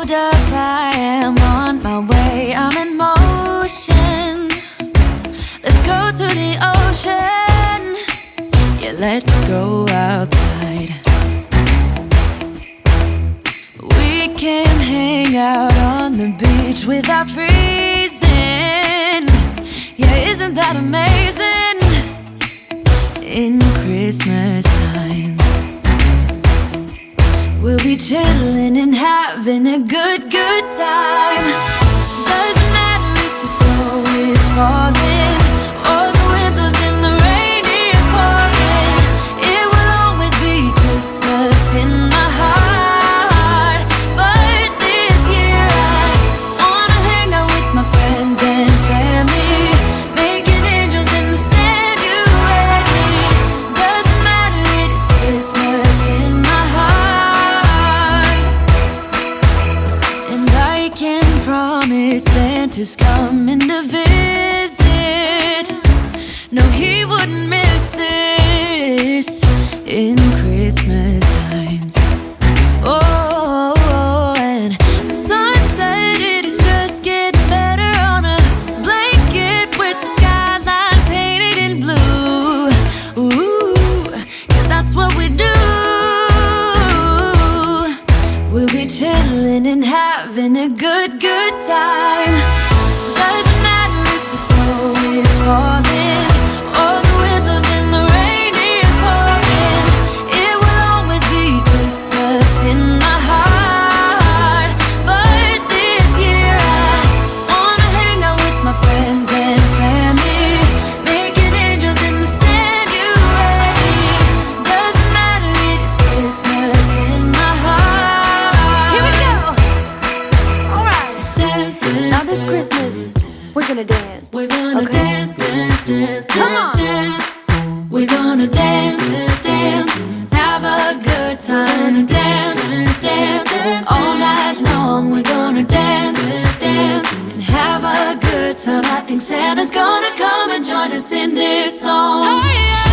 hold up, I am on my way, I'm in motion. Let's go to the ocean. Yeah, let's go outside. We can hang out on the beach without freezing. Yeah, isn't that amazing? In Christmas times, we'll be chilling and having a good time. Doesn't matter if the snow is falling or the wind blows and the rain is pouring. It will always be Christmas in my heart. But this year I wanna hang out with my friends and family, making angels in the sand, you and me. Doesn't matter, it is Christmas in my heart. And I can promise Santa's coming to visit. No, he wouldn't miss this in Christmas times. Oh, and the sunset, it is just getting better on a blanket with the skyline painted in blue. Ooh, yeah, that's what we do. We'll be chilling and having a good time. Doesn't matter if the snow is falling or the wind blows and the rain is pouring. It will always be Christmas in my heart. But this year I wanna hang out with my friends and family, making angels in the sand, you and me. Doesn't matter, it is Christmas in my heart. Here we go. All right. Now this Christmas, we're gonna dance. We're gonna dance, dance, dance, Come on. dance. We're gonna dance, dance, have a good time. Dance, dance, all night long. We're gonna dance, dance, and have a good time. I think Santa's gonna come and join us in this song. Oh, yeah.